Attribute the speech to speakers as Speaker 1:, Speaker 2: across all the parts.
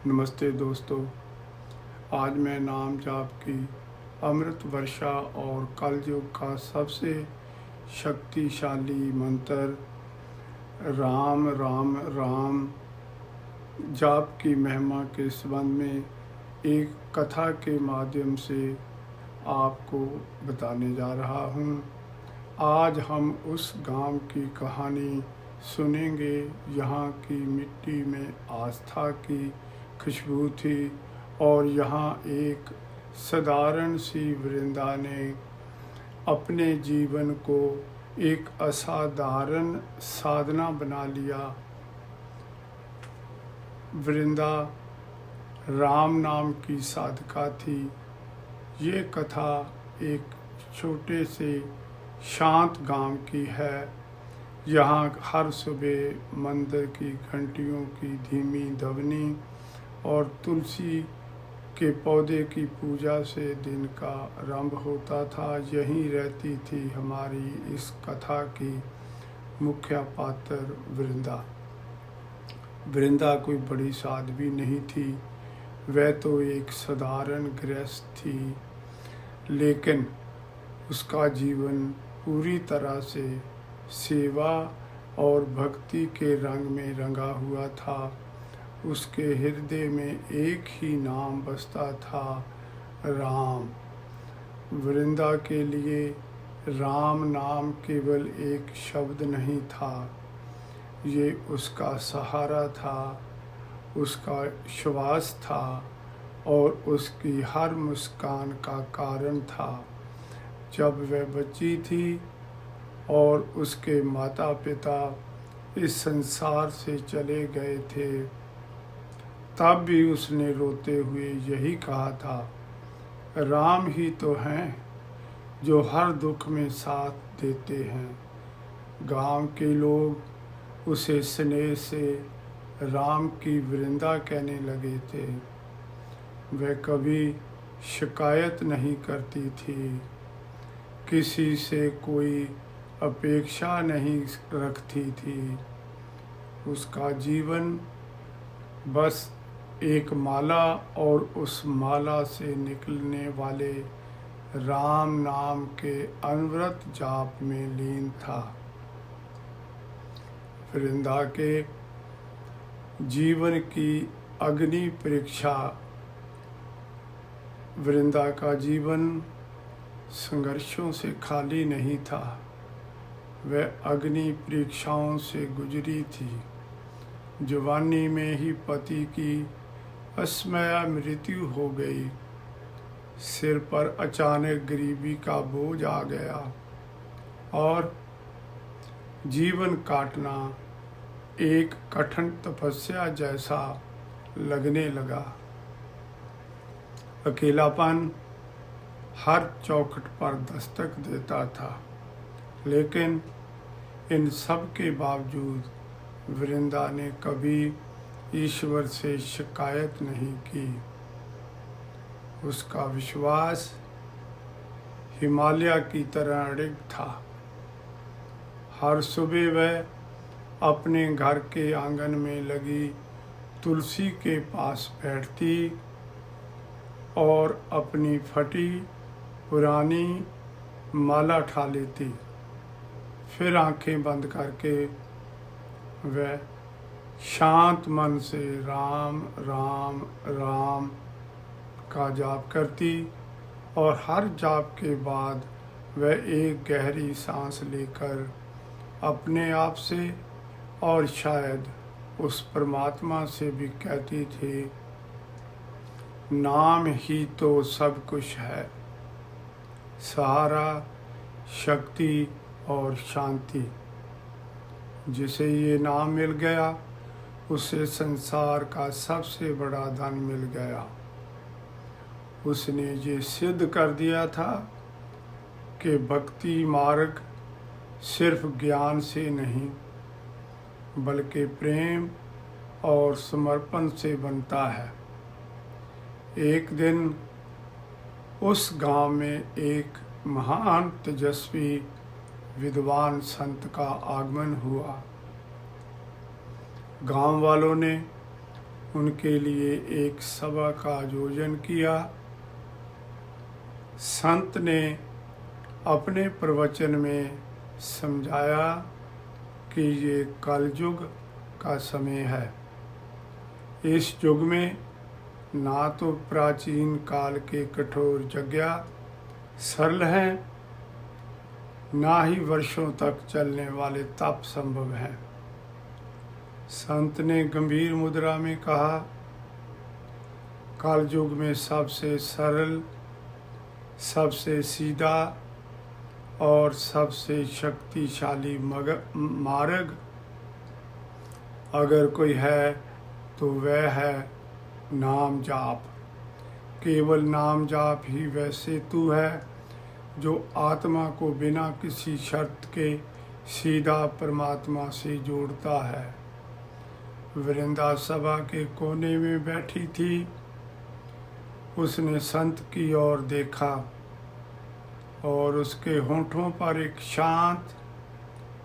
Speaker 1: नमस्ते दोस्तों। आज मैं नाम जाप की अमृत वर्षा और कलयुग का सबसे शक्तिशाली मंत्र राम राम राम जाप की महिमा के संबंध में एक कथा के माध्यम से आपको बताने जा रहा हूँ। आज हम उस गांव की कहानी सुनेंगे। यहाँ की मिट्टी में आस्था की खुशबू थी और यहाँ एक साधारण सी वृंदा ने अपने जीवन को एक असाधारण साधना बना लिया। वृंदा राम नाम की साधका थी। ये कथा एक छोटे से शांत गांव की है। यहाँ हर सुबह मंदिर की घंटियों की धीमी ध्वनि और तुलसी के पौधे की पूजा से दिन का आरंभ होता था। यहीं रहती थी हमारी इस कथा की मुख्य पात्र वृंदा। वृंदा कोई बड़ी साध्वी नहीं थी, वह तो एक साधारण गृहस्थ थी, लेकिन उसका जीवन पूरी तरह से सेवा और भक्ति के रंग में रंगा हुआ था। उसके हृदय में एक ही नाम बसता था, राम। वृंदा के लिए राम नाम केवल एक शब्द नहीं था, ये उसका सहारा था, उसका श्वास था और उसकी हर मुस्कान का कारण था। जब वह बच्ची थी और उसके माता पिता इस संसार से चले गए थे, तब भी उसने रोते हुए यही कहा था, राम ही तो हैं जो हर दुख में साथ देते हैं। गांव के लोग उसे स्नेह से राम की वृंदा कहने लगे थे। वह कभी शिकायत नहीं करती थी, किसी से कोई अपेक्षा नहीं रखती थी। उसका जीवन बस एक माला और उस माला से निकलने वाले राम नाम के अनवरत जाप में लीन था। वृंदा के जीवन की अग्नि परीक्षा। वृंदा का जीवन संघर्षों से खाली नहीं था, वह अग्नि परीक्षाओं से गुजरी थी। जवानी में ही पति की असमया मृत्यु हो गई। सिर पर अचानक गरीबी का बोझ आ गया और जीवन काटना एक कठिन तपस्या जैसा लगने लगा। अकेलापन हर चौखट पर दस्तक देता था, लेकिन इन सब के बावजूद वृंदा ने कभी ईश्वर से शिकायत नहीं की। उसका विश्वास हिमालय की तरह अड़िग था। हर सुबह वह अपने घर के आंगन में लगी तुलसी के पास बैठती और अपनी फटी पुरानी माला उठा लेती। फिर आंखें बंद करके वह शांत मन से राम राम राम का जाप करती और हर जाप के बाद वह एक गहरी सांस लेकर अपने आप से और शायद उस परमात्मा से भी कहती थी, नाम ही तो सब कुछ है, सहारा, शक्ति और शांति। जिसे ये नाम मिल गया, उसे संसार का सबसे बड़ा धन मिल गया। उसने ये सिद्ध कर दिया था कि भक्ति मार्ग सिर्फ ज्ञान से नहीं, बल्कि प्रेम और समर्पण से बनता है। एक दिन उस गांव में एक महान तेजस्वी विद्वान संत का आगमन हुआ। गांव वालों ने उनके लिए एक सभा का आयोजन किया। संत ने अपने प्रवचन में समझाया कि ये कलयुग का समय है। इस युग में ना तो प्राचीन काल के कठोर यज्ञ सरल हैं, ना ही वर्षों तक चलने वाले तप संभव हैं। संत ने गंभीर मुद्रा में कहा, कलयुग में सबसे सरल, सबसे सीधा और सबसे शक्तिशाली मार्ग अगर कोई है तो वह है नाम जाप। केवल नाम जाप ही वह सेतु है जो आत्मा को बिना किसी शर्त के सीधा परमात्मा से जोड़ता है। वृंदा सभा के कोने में बैठी थी। उसने संत की ओर देखा और उसके होठों पर एक शांत,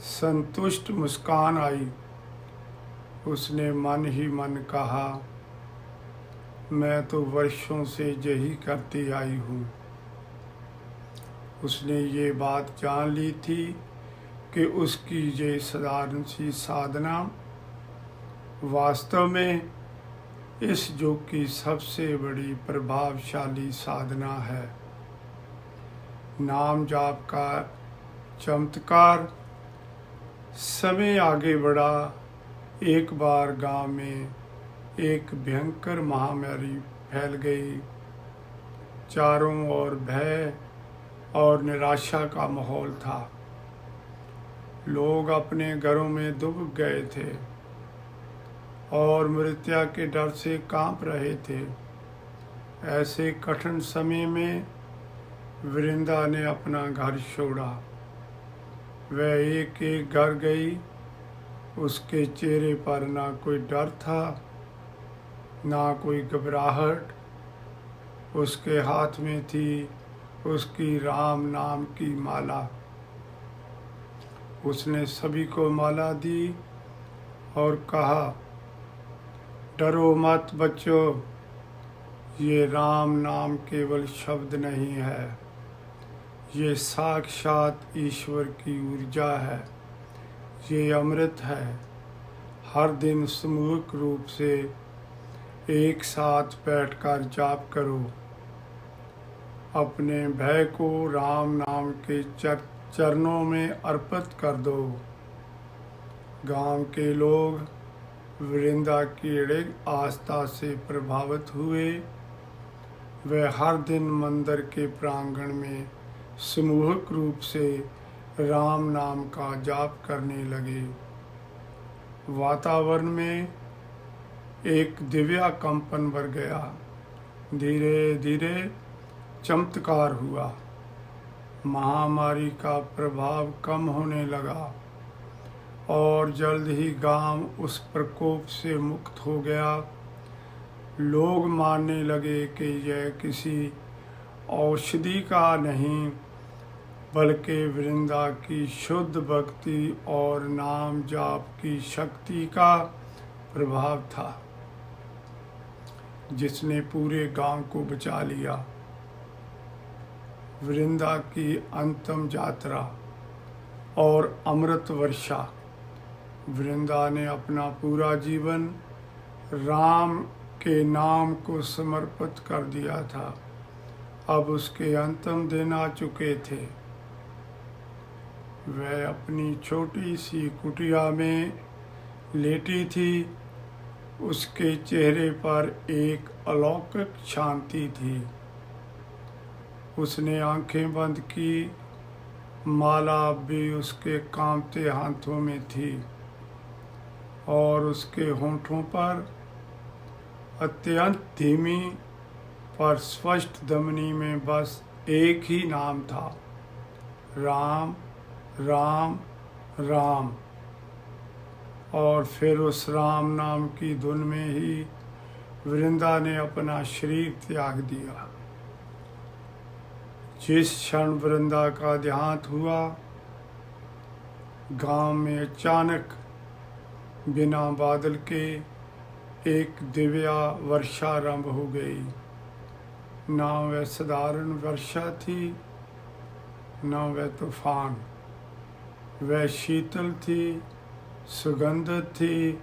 Speaker 1: संतुष्ट मुस्कान आई। उसने मन ही मन कहा, मैं तो वर्षों से यही करती आई हूँ। उसने ये बात जान ली थी कि उसकी ये साधारण सी साधना वास्तव में इस युग की सबसे बड़ी प्रभावशाली साधना है। नाम जाप का चमत्कार। समय आगे बढ़ा। एक बार गांव में एक भयंकर महामारी फैल गई। चारों ओर भय और निराशा का माहौल था। लोग अपने घरों में दुब गए थे और मृत्यु के डर से कांप रहे थे। ऐसे कठिन समय में वृंदा ने अपना घर छोड़ा। वह एक एक घर गई। उसके चेहरे पर ना कोई डर था, ना कोई घबराहट। उसके हाथ में थी उसकी राम नाम की माला। उसने सभी को माला दी और कहा, डरो मत बच्चों, ये राम नाम केवल शब्द नहीं है, ये साक्षात ईश्वर की ऊर्जा है, ये अमृत है। हर दिन सामूहिक रूप से एक साथ बैठकर जाप करो। अपने भय को राम नाम के चरणों में अर्पित कर दो। गांव के लोग वृंदा की अड़िग आस्था से प्रभावित हुए। वे हर दिन मंदिर के प्रांगण में सामूहिक रूप से राम नाम का जाप करने लगे। वातावरण में एक दिव्य कंपन बढ़ गया। धीरे धीरे चमत्कार हुआ। महामारी का प्रभाव कम होने लगा और जल्द ही गांव उस प्रकोप से मुक्त हो गया। लोग मानने लगे कि यह किसी औषधि का नहीं बल्कि वृंदा की शुद्ध भक्ति और नाम जाप की शक्ति का प्रभाव था, जिसने पूरे गांव को बचा लिया। वृंदा की अंतिम यात्रा और अमृत वर्षा। वृंदा ने अपना पूरा जीवन राम के नाम को समर्पित कर दिया था। अब उसके अंतिम दिन आ चुके थे। वह अपनी छोटी सी कुटिया में लेटी थी। उसके चेहरे पर एक अलौकिक शांति थी। उसने आंखें बंद की। माला भी उसके कांपते हाथों में थी और उसके होठों पर अत्यंत धीमी पर स्पष्ट ध्वनि में बस एक ही नाम था, राम राम राम। और फिर उस राम नाम की धुन में ही वृंदा ने अपना शरीर त्याग दिया। जिस क्षण वृंदा का देहांत हुआ, गांव में अचानक बिना बादल के एक दिव्या वर्षा आरंभ हो गई। ना वह साधारण वर्षा थी, न वह तूफान। वह शीतल थी, सुगंधित थी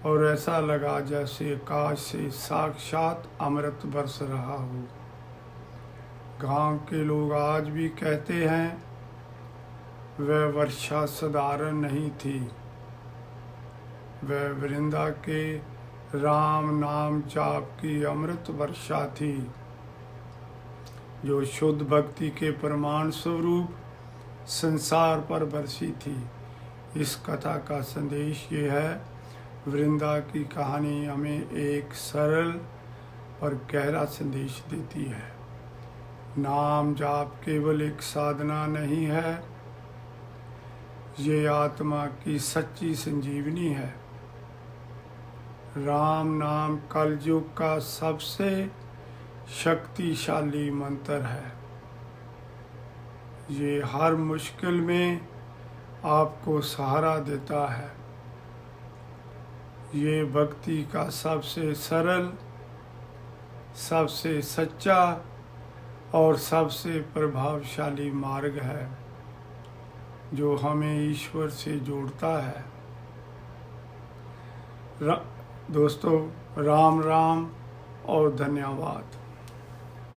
Speaker 1: और ऐसा लगा जैसे आकाश से साक्षात अमृत बरस रहा हो। गांव के लोग आज भी कहते हैं वह वर्षा साधारण नहीं थी, वह वृंदा के राम नाम जाप की अमृत वर्षा थी, जो शुद्ध भक्ति के प्रमाण स्वरूप संसार पर बरसी थी। इस कथा का संदेश ये है, वृंदा की कहानी हमें एक सरल और गहरा संदेश देती है। नाम जाप केवल एक साधना नहीं है, ये आत्मा की सच्ची संजीवनी है। राम नाम कलयुग का सबसे शक्तिशाली मंत्र है। ये हर मुश्किल में आपको सहारा देता है। ये भक्ति का सबसे सरल, सबसे सच्चा और सबसे प्रभावशाली मार्ग है, जो हमें ईश्वर से जोड़ता है। दोस्तों, राम राम और धन्यवाद।